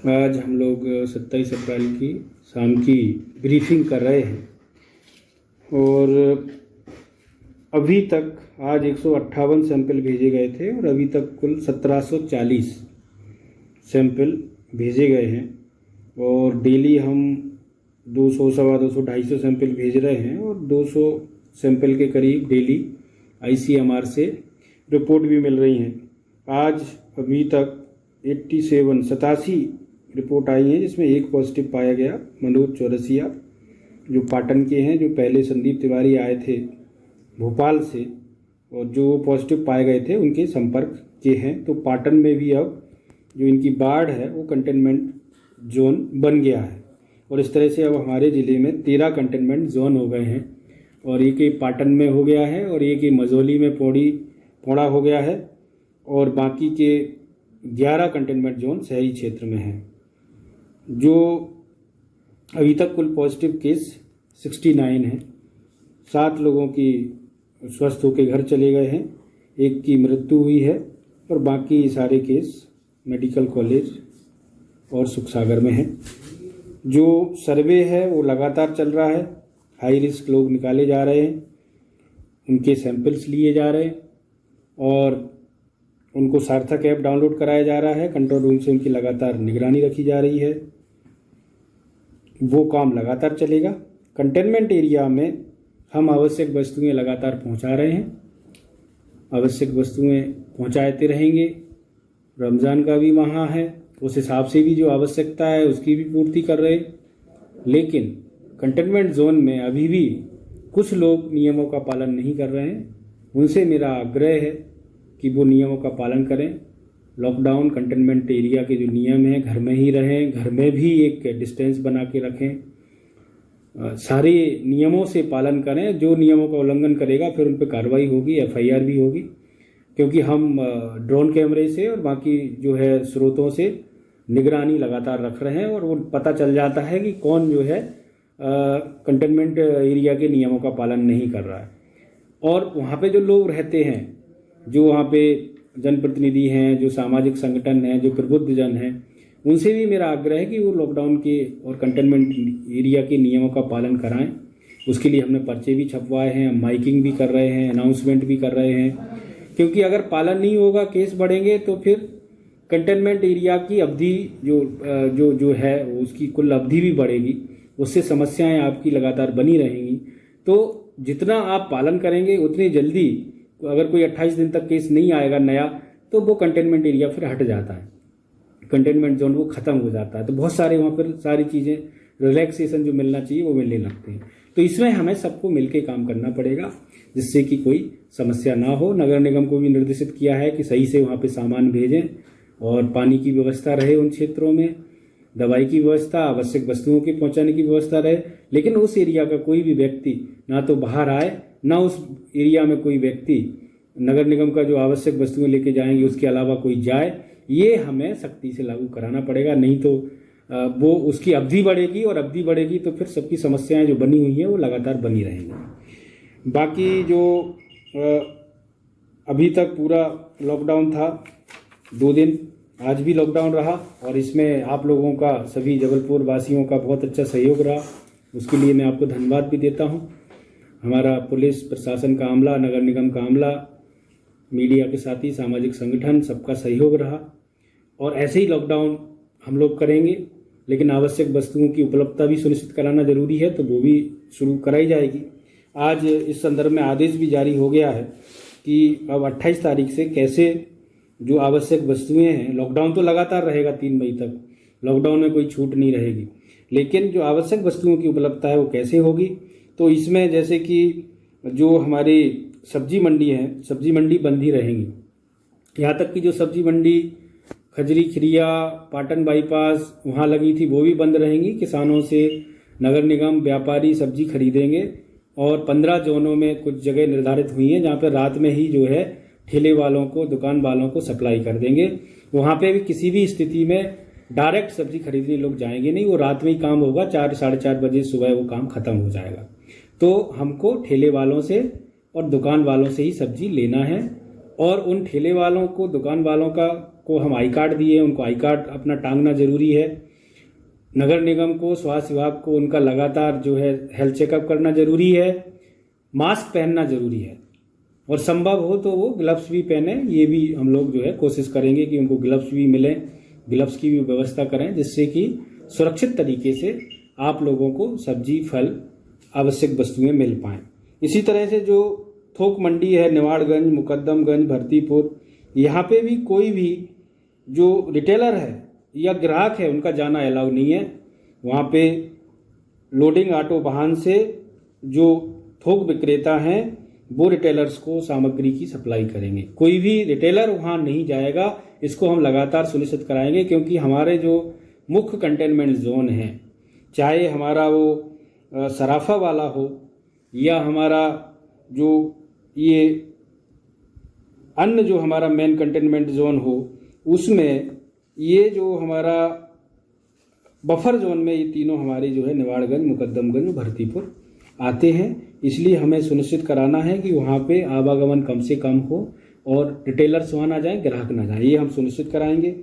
आज हम लोग 27 अप्रैल की शाम की ब्रीफिंग कर रहे हैं और अभी तक आज 158 सैंपल भेजे गए थे और अभी तक कुल 1740 सैंपल भेजे गए हैं और डेली हम 200, 250, 250 सैंपल भेज रहे हैं और 200 सैंपल के करीब डेली ICMR से रिपोर्ट भी मिल रही हैं। आज अभी तक 87 रिपोर्ट आई हैं जिसमें एक पॉजिटिव पाया गया, मनोज चौरसिया जो पाटन के हैं, जो पहले संदीप तिवारी आए थे भोपाल से और जो पॉजिटिव पाए गए थे उनके संपर्क के हैं। तो पाटन में भी अब जो इनकी बाढ़ है वो कंटेनमेंट जोन बन गया है और इस तरह से अब हमारे ज़िले में 13 कंटेनमेंट जोन हो गए हैं और एक ही पाटन में हो गया है और एक ही मझौली में पौड़ा हो गया है और बाकी के 11 कंटेनमेंट जोन शहरी क्षेत्र में हैं। जो अभी तक कुल पॉजिटिव केस 69 हैं। 7 लोगों की स्वस्थ होकर घर चले गए हैं, एक की मृत्यु हुई है और बाकी सारे केस मेडिकल कॉलेज और सुखसागर में हैं। जो सर्वे है वो लगातार चल रहा है, हाई रिस्क लोग निकाले जा रहे हैं, उनके सैंपल्स लिए जा रहे हैं और उनको सार्थक ऐप डाउनलोड कराया जा रहा है। कंट्रोल रूम से उनकी लगातार निगरानी रखी जा रही है, वो काम लगातार चलेगा। कंटेनमेंट एरिया में हम आवश्यक वस्तुएं लगातार पहुंचा रहे हैं, आवश्यक वस्तुएं पहुंचाते रहेंगे। रमज़ान का भी माह है, उस हिसाब से भी जो आवश्यकता है उसकी भी पूर्ति कर रहे हैं। लेकिन कंटेनमेंट जोन में अभी भी कुछ लोग नियमों का पालन नहीं कर रहे हैं, उनसे मेरा आग्रह है कि वो नियमों का पालन करें। लॉकडाउन कंटेनमेंट एरिया के जो नियम हैं, घर में ही रहें, घर में भी एक डिस्टेंस बना के रखें, सारे नियमों से पालन करें। जो नियमों का उल्लंघन करेगा फिर उन पर कार्रवाई होगी, FIR भी होगी, क्योंकि हम ड्रोन कैमरे से और बाकी जो है स्रोतों से निगरानी लगातार रख रहे हैं और वो पता चल जाता है कि कौन जो है कंटेनमेंट एरिया के नियमों का पालन नहीं कर रहा है। और वहाँ पे जो लोग रहते हैं, जो वहाँ पे जनप्रतिनिधि हैं, जो सामाजिक संगठन हैं, जो प्रबुद्ध जन हैं, उनसे भी मेरा आग्रह है कि वो लॉकडाउन के और कंटेनमेंट एरिया के नियमों का पालन कराएं। उसके लिए हमने पर्चे भी छपवाए हैं, माइकिंग भी कर रहे हैं, अनाउंसमेंट भी कर रहे हैं, क्योंकि अगर पालन नहीं होगा, केस बढ़ेंगे तो फिर कंटेनमेंट एरिया की अवधि जो है उसकी कुल अवधि भी बढ़ेगी, उससे समस्याएं आपकी लगातार बनी रहेंगी। तो जितना आप पालन करेंगे उतनी जल्दी, अगर कोई 28 दिन तक केस नहीं आएगा नया, तो वो कंटेनमेंट एरिया फिर हट जाता है, कंटेनमेंट जोन वो खत्म हो जाता है। तो बहुत सारे वहाँ पर सारी चीज़ें रिलैक्सेशन जो मिलना चाहिए वो मिलने लगते हैं। तो इसमें हमें सबको मिलकर काम करना पड़ेगा जिससे कि कोई समस्या ना हो। नगर निगम को भी निर्देशित किया है कि सही से वहाँ पे सामान भेजें और पानी की व्यवस्था रहे उन क्षेत्रों में, दवाई की व्यवस्था, आवश्यक वस्तुओं के पहुंचाने की व्यवस्था रहे। लेकिन उस एरिया का कोई भी व्यक्ति ना तो बाहर आए, ना उस एरिया में कोई व्यक्ति नगर निगम का जो आवश्यक वस्तुएं लेके जाएंगे उसके अलावा कोई जाए, ये हमें सख्ती से लागू कराना पड़ेगा। नहीं तो वो उसकी अवधि बढ़ेगी और अवधि बढ़ेगी तो फिर सबकी समस्याएं जो बनी हुई हैं वो लगातार बनी रहेंगी। बाकी जो अभी तक पूरा लॉकडाउन था 2 दिन, आज भी लॉकडाउन रहा और इसमें आप लोगों का, सभी जबलपुर वासियों का बहुत अच्छा सहयोग रहा, उसके लिए मैं आपको धन्यवाद भी देता हूं। हमारा पुलिस प्रशासन का अमला, नगर निगम का अमला, मीडिया के साथ ही सामाजिक संगठन, सबका सहयोग रहा और ऐसे ही लॉकडाउन हम लोग करेंगे। लेकिन आवश्यक वस्तुओं की उपलब्धता भी सुनिश्चित कराना जरूरी है, तो वो भी शुरू कराई जाएगी। आज इस संदर्भ में आदेश भी जारी हो गया है कि अब 28 तारीख से कैसे जो आवश्यक वस्तुएं हैं, लॉकडाउन तो लगातार रहेगा 3 मई तक, लॉकडाउन में कोई छूट नहीं रहेगी, लेकिन जो आवश्यक वस्तुओं की उपलब्धता है वो कैसे होगी। तो इसमें जैसे कि जो हमारी सब्जी मंडी है, सब्जी मंडी बंद ही रहेंगी। यहाँ तक कि जो सब्जी मंडी खजरी खिरिया पाटन बाईपास वहाँ लगी थी वो भी बंद रहेंगी। किसानों से नगर निगम व्यापारी सब्जी खरीदेंगे और 15 जोनों में कुछ जगह निर्धारित हुई हैं जहाँ पर रात में ही जो है ठेले वालों को, दुकान वालों को सप्लाई कर देंगे। वहाँ पे भी किसी भी स्थिति में डायरेक्ट सब्जी खरीदने लोग जाएंगे नहीं, वो रात में ही काम होगा, 4 साढ़े 4 बजे सुबह वो काम खत्म हो जाएगा। तो हमको ठेले वालों से और दुकान वालों से ही सब्जी लेना है और उन ठेले वालों को, दुकान वालों का को हम आई कार्ड दिए हैं, उनको आई कार्ड अपना टांगना जरूरी है। नगर निगम को, स्वास्थ्य विभाग को उनका लगातार जो है हेल्थ चेकअप करना जरूरी है। मास्क पहनना जरूरी है और संभव हो तो वो ग्लव्स भी पहने। ये भी हम लोग जो है कोशिश करेंगे कि उनको ग्लव्स भी मिलें, ग्लव्स की भी व्यवस्था करें, जिससे कि सुरक्षित तरीके से आप लोगों को सब्जी, फल, आवश्यक वस्तुएं मिल पाएं। इसी तरह से जो थोक मंडी है, निवाड़गंज, मुकद्दमगंज, भरतीपुर, यहाँ पे भी कोई भी जो रिटेलर है या ग्राहक है उनका जाना अलाउ नहीं है। वहाँ पे लोडिंग ऑटो वाहन से जो थोक विक्रेता हैं वो रिटेलर्स को सामग्री की सप्लाई करेंगे। कोई भी रिटेलर वहाँ नहीं जाएगा, इसको हम लगातार सुनिश्चित कराएंगे, क्योंकि हमारे जो मुख्य कंटेनमेंट जोन है, चाहे हमारा वो सराफा वाला हो या हमारा जो ये अन्य जो हमारा मेन कंटेनमेंट जोन हो, उसमें ये जो हमारा बफर जोन में ये तीनों हमारे जो है निवाड़गंज, मुकद्दमगंज, भरतीपुर आते हैं। इसलिए हमें सुनिश्चित कराना है कि वहाँ पे आवागमन कम से कम हो और रिटेलर्स वहाँ ना जाएं, ग्राहक ना जाएं, ये हम सुनिश्चित कराएंगे।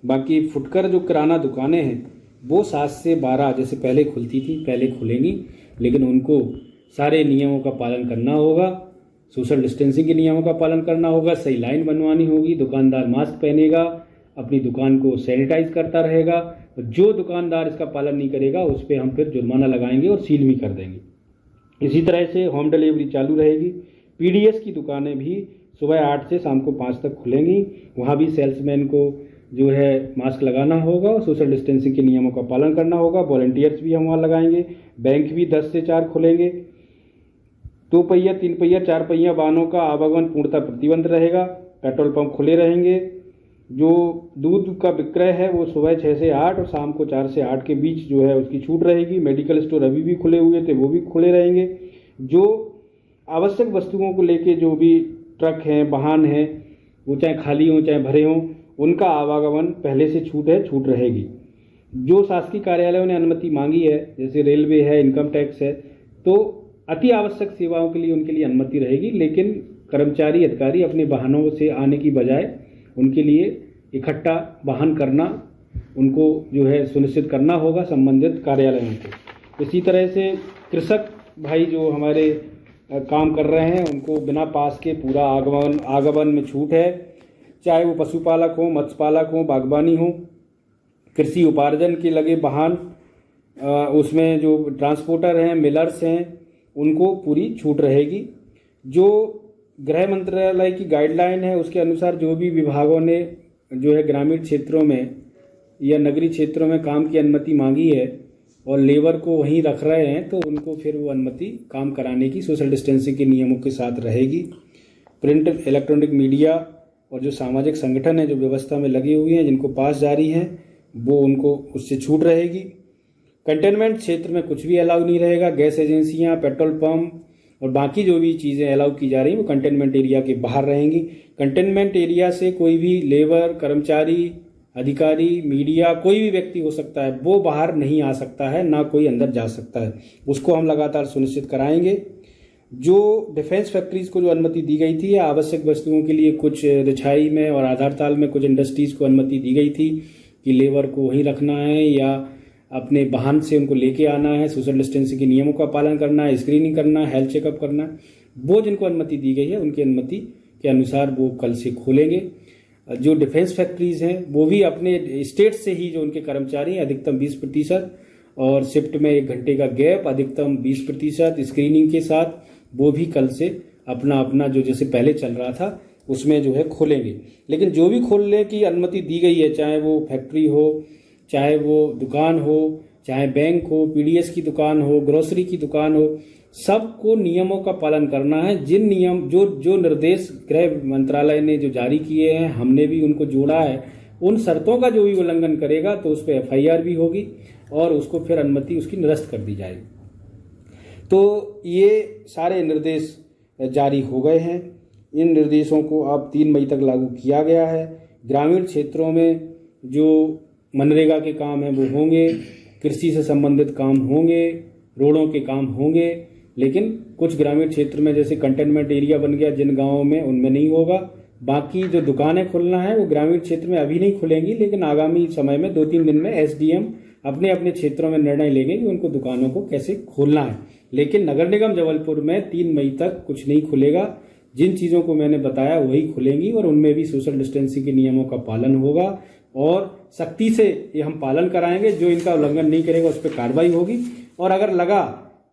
बाकी फुटकर जो किराना दुकानें हैं वो 7 से 12 जैसे पहले खुलती थी, पहले खुलेंगी, लेकिन उनको सारे नियमों का पालन करना होगा, सोशल डिस्टेंसिंग के नियमों का पालन करना होगा, सही लाइन बनवानी होगी, दुकानदार मास्क पहनेगा, अपनी दुकान को सैनिटाइज करता रहेगा। जो दुकानदार इसका पालन नहीं करेगा उस पर हम फिर जुर्माना लगाएंगे और सील भी कर देंगे। इसी तरह से होम डिलीवरी चालू रहेगी। पीडीएस की दुकानें भी सुबह 8 से शाम को 5 तक खुलेंगी। वहाँ भी सेल्समैन को जो है मास्क लगाना होगा और सोशल डिस्टेंसिंग के नियमों का पालन करना होगा। वॉलंटियर्स भी हम वहाँ लगाएंगे। बैंक भी 10 से 4 खुलेंगे। 2 पहिया, 3 पहिया, 4 पहिया वाहनों का आवागमन पूर्णतः प्रतिबंध रहेगा। पेट्रोल पंप खुले रहेंगे। जो दूध का विक्रय है वो सुबह 6 से 8 और शाम को 4 से 8 के बीच जो है उसकी छूट रहेगी। मेडिकल स्टोर अभी भी खुले हुए थे, वो भी खुले रहेंगे। जो आवश्यक वस्तुओं को लेके जो भी ट्रक हैं, वाहन हैं, वो चाहे खाली हों चाहे भरे हों, उनका आवागमन पहले से छूट रहेगी। जो शासकीय कार्यालयों ने अनुमति मांगी है, जैसे रेलवे है, इनकम टैक्स है, तो अति आवश्यक सेवाओं के लिए उनके लिए अनुमति रहेगी, लेकिन कर्मचारी अधिकारी अपने वाहनों से आने की बजाय उनके लिए इकट्ठा वाहन करना उनको जो है सुनिश्चित करना होगा संबंधित कार्यालयों को। इसी तरह से कृषक भाई जो हमारे काम कर रहे हैं उनको बिना पास के पूरा आगमन में छूट है, चाहे वो पशुपालक हो, मत्स्यपालक हो, बागवानी हो, कृषि उपार्जन के लगे वाहन, उसमें जो ट्रांसपोर्टर हैं, मिलर्स हैं, उनको पूरी छूट रहेगी। जो गृह मंत्रालय की गाइडलाइन है उसके अनुसार जो भी विभागों ने जो है ग्रामीण क्षेत्रों में या नगरीय क्षेत्रों में काम की अनुमति मांगी है और लेबर को वहीं रख रहे हैं, तो उनको फिर वो अनुमति काम कराने की सोशल डिस्टेंसिंग के नियमों के साथ रहेगी। प्रिंट, इलेक्ट्रॉनिक मीडिया और जो सामाजिक संगठन है जो व्यवस्था में लगे हुए हैं, जिनको पास जारी हैं, वो उनको उससे छूट रहेगी। कंटेनमेंट क्षेत्र में कुछ भी अलाउ नहीं रहेगा। गैस एजेंसियां, पेट्रोल पंप और बाकी जो भी चीज़ें अलाउ की जा रही हैं वो कंटेनमेंट एरिया के बाहर रहेंगी। कंटेनमेंट एरिया से कोई भी लेबर, कर्मचारी, अधिकारी, मीडिया, कोई भी व्यक्ति हो सकता है, वो बाहर नहीं आ सकता है, ना कोई अंदर जा सकता है। उसको हम लगातार सुनिश्चित कराएंगे। जो डिफेंस फैक्ट्रीज को जो अनुमति दी गई थी, आवश्यक वस्तुओं के लिए कुछ रिछाई में और आधारताल में कुछ इंडस्ट्रीज को अनुमति दी गई थी कि लेबर को वहीं रखना है या अपने वाहन से उनको लेके आना है, सोशल डिस्टेंसिंग के नियमों का पालन करना है, स्क्रीनिंग करना है, हेल्थ चेकअप करना है, वो जिनको अनुमति दी गई है उनकी अनुमति के अनुसार वो कल से खोलेंगे। जो डिफेंस फैक्ट्रीज हैं वो भी अपने स्टेट से ही जो उनके कर्मचारी हैं अधिकतम 20% और शिफ्ट में 1 घंटे का गैप अधिकतम 20% स्क्रीनिंग के साथ वो भी कल से अपना अपना जो जैसे पहले चल रहा था उसमें जो है खोलेंगे। लेकिन जो भी खोलने की अनुमति दी गई है, चाहे वो फैक्ट्री हो, चाहे वो दुकान हो, चाहे बैंक हो, पीडीएस की दुकान हो, ग्रोसरी की दुकान हो, सबको नियमों का पालन करना है। जिन नियम जो निर्देश गृह मंत्रालय ने जो जारी किए हैं, हमने भी उनको जोड़ा है, उन शर्तों का जो भी उल्लंघन करेगा तो उस पर एफआईआर भी होगी और उसको फिर अनुमति उसकी निरस्त कर दी जाएगी। तो ये सारे निर्देश जारी हो गए हैं। इन निर्देशों को अब 3 मई तक लागू किया गया है। ग्रामीण क्षेत्रों में जो मनरेगा के काम हैं वो होंगे, कृषि से संबंधित काम होंगे, रोडों के काम होंगे, लेकिन कुछ ग्रामीण क्षेत्र में जैसे कंटेनमेंट एरिया बन गया जिन गांवों में, उनमें नहीं होगा। बाकी जो दुकानें खोलना है वो ग्रामीण क्षेत्र में अभी नहीं खुलेंगी, लेकिन आगामी समय में 2-3 दिन में एसडीएम अपने अपने क्षेत्रों में निर्णय लेंगे कि उनको दुकानों को कैसे खोलना है। लेकिन नगर निगम जबलपुर में 3 मई तक कुछ नहीं खुलेगा। जिन चीज़ों को मैंने बताया वही खुलेंगी और उनमें भी सोशल डिस्टेंसिंग के नियमों का पालन होगा और सख्ती से ये हम पालन कराएंगे। जो इनका उल्लंघन नहीं करेगा उस पर कार्रवाई होगी और अगर लगा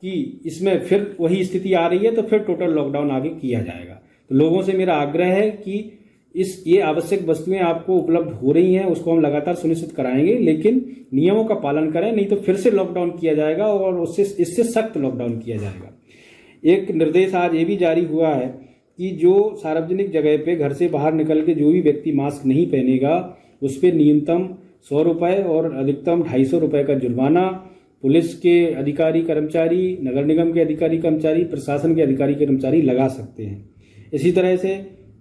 कि इसमें फिर वही स्थिति आ रही है तो फिर टोटल लॉकडाउन आगे किया जाएगा। तो लोगों से मेरा आग्रह है कि ये आवश्यक वस्तुएं आपको उपलब्ध हो रही हैं उसको हम लगातार सुनिश्चित कराएंगे, लेकिन नियमों का पालन करें, नहीं तो फिर से लॉकडाउन किया जाएगा और इससे सख्त लॉकडाउन किया जाएगा। एक निर्देश आज ये भी जारी हुआ है कि जो सार्वजनिक जगह पे घर से बाहर निकल के जो भी व्यक्ति मास्क नहीं पहनेगा उस पर न्यूनतम 100 रुपये और अधिकतम 250 रुपये का जुर्माना पुलिस के अधिकारी कर्मचारी, नगर निगम के अधिकारी कर्मचारी, प्रशासन के अधिकारी कर्मचारी लगा सकते हैं। इसी तरह से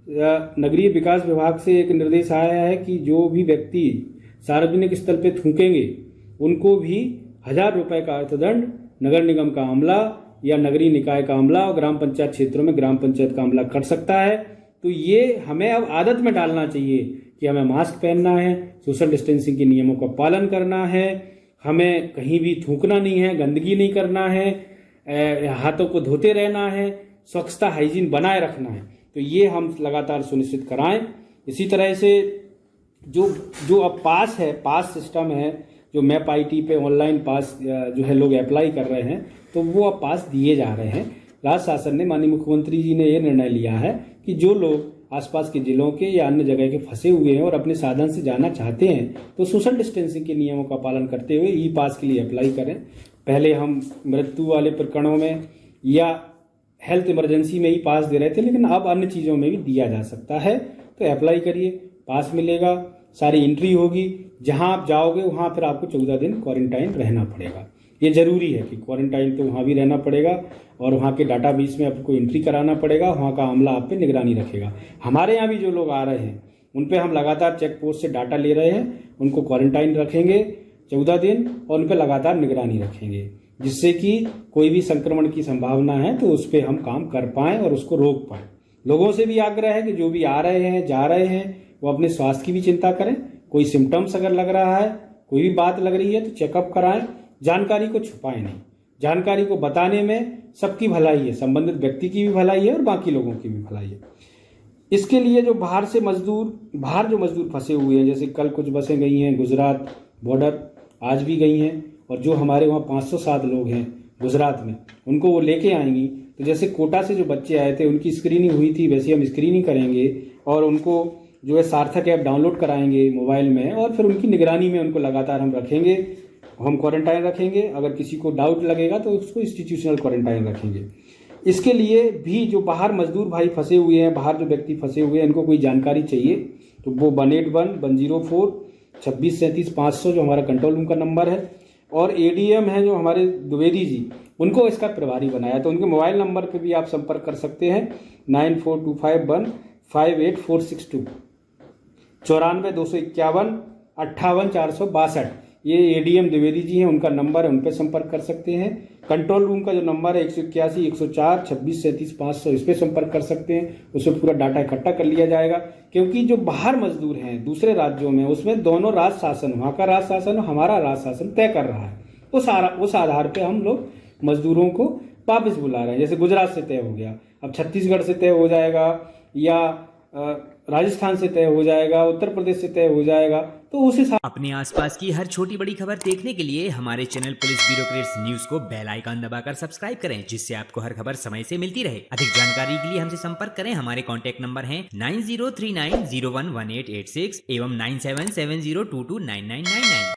नगरीय विकास विभाग से एक निर्देश आया है कि जो भी व्यक्ति सार्वजनिक स्थल पर थूकेंगे उनको भी 1000 रुपये का अर्थदंड, नगर निगम का अमला या नगरीय निकाय का अमला और ग्राम पंचायत क्षेत्रों में ग्राम पंचायत का अमला कर सकता है। तो ये हमें अब आदत में डालना चाहिए कि हमें मास्क पहनना है, सोशल डिस्टेंसिंग के नियमों का पालन करना है, हमें कहीं भी थूकना नहीं है, गंदगी नहीं करना है, हाथों को धोते रहना है, स्वच्छता हाइजीन बनाए रखना है। तो ये हम लगातार सुनिश्चित कराएं। इसी तरह से जो अब पास है, पास सिस्टम है, जो मैप आईटी पे ऑनलाइन पास जो है लोग अप्लाई कर रहे हैं तो वो अब पास दिए जा रहे हैं। राज्य शासन ने, माननीय मुख्यमंत्री जी ने ये निर्णय लिया है कि जो लोग आसपास के जिलों के या अन्य जगह के फंसे हुए हैं और अपने साधन से जाना चाहते हैं तो सोशल डिस्टेंसिंग के नियमों का पालन करते हुए ई पास के लिए अप्लाई करें। पहले हम मृत्यु वाले प्रकरणों में या हेल्थ इमरजेंसी में ही पास दे रहे थे, लेकिन अब अन्य चीज़ों में भी दिया जा सकता है। तो अप्लाई करिए, पास मिलेगा, सारी एंट्री होगी, जहां आप जाओगे वहां फिर आपको 14 दिन क्वारंटाइन रहना पड़ेगा। ये जरूरी है कि क्वारंटाइन तो वहां भी रहना पड़ेगा और वहां के डाटाबेस में आपको एंट्री कराना पड़ेगा, वहां का अमला आप पे निगरानी रखेगा। हमारे यहाँ भी जो लोग आ रहे हैं उन पे हम लगातार चेक पोस्ट से डाटा ले रहे हैं, उनको क्वारंटाइन रखेंगे 14 दिन और उन पे लगातार निगरानी रखेंगे, जिससे कि कोई भी संक्रमण की संभावना है तो उस पर हम काम कर पाएं और उसको रोक पाएं। लोगों से भी आग्रह है कि जो भी आ रहे हैं, जा रहे हैं, वो अपने स्वास्थ्य की भी चिंता करें। कोई सिम्टम्स अगर लग रहा है, कोई भी बात लग रही है तो चेकअप कराएं। जानकारी को छुपाएं नहीं, जानकारी को बताने में सबकी भलाई है, संबंधित व्यक्ति की भी भलाई है और बाकी लोगों की भी भलाई है। इसके लिए जो बाहर जो मजदूर फंसे हुए हैं, जैसे कल कुछ बसें गई हैं गुजरात बॉर्डर, आज भी गई हैं, और जो हमारे वहाँ 507 लोग हैं गुजरात में, उनको वो लेके आएंगी। तो जैसे कोटा से जो बच्चे आए थे उनकी स्क्रीनिंग हुई थी, वैसे हम स्क्रीनिंग करेंगे और उनको जो है सार्थक ऐप डाउनलोड कराएंगे मोबाइल में और फिर उनकी निगरानी में उनको लगातार हम रखेंगे, होम क्वारंटाइन रखेंगे। अगर किसी को डाउट लगेगा तो उसको इंस्टीट्यूशनल क्वारंटाइन रखेंगे। इसके लिए भी जो बाहर मजदूर भाई फंसे हुए हैं, बाहर जो व्यक्ति फंसे हुए हैं, इनको कोई जानकारी चाहिए तो वो 181-104 2637 500 जो हमारा कंट्रोल रूम का नंबर है, और एडीएम है जो हमारे द्विवेदी जी, उनको इसका प्रभारी बनाया, तो उनके मोबाइल नंबर पे भी आप संपर्क कर सकते हैं 9425158462 94-251 58-462। ये एडीएम द्विवेदी जी हैं, उनका नंबर है, उन पर संपर्क कर सकते हैं। कंट्रोल रूम का जो नंबर है 181-104 2637 500, इस पर संपर्क कर सकते हैं। उसमें पूरा डाटा इकट्ठा कर लिया जाएगा, क्योंकि जो बाहर मजदूर हैं दूसरे राज्यों में, उसमें दोनों राज्य शासन, वहाँ का राज्य शासन और हमारा राज्य शासन तय कर रहा है। उस आधार पर हम लोग मजदूरों को वापस बुला रहे हैं। जैसे गुजरात से तय हो गया, अब छत्तीसगढ़ से तय हो जाएगा या राजस्थान से तय हो जाएगा, उत्तर प्रदेश से तय हो जाएगा, तो उस हिसाब। अपने आसपास की हर छोटी बड़ी खबर देखने के लिए हमारे चैनल पुलिस ब्यूरोक्रेट्स न्यूज को बेल आइकन दबाकर सब्सक्राइब करें, जिससे आपको हर खबर समय से मिलती रहे। अधिक जानकारी के लिए हमसे संपर्क करें। हमारे कॉन्टैक्ट नंबर हैं 9039011886 एवं 9770229999।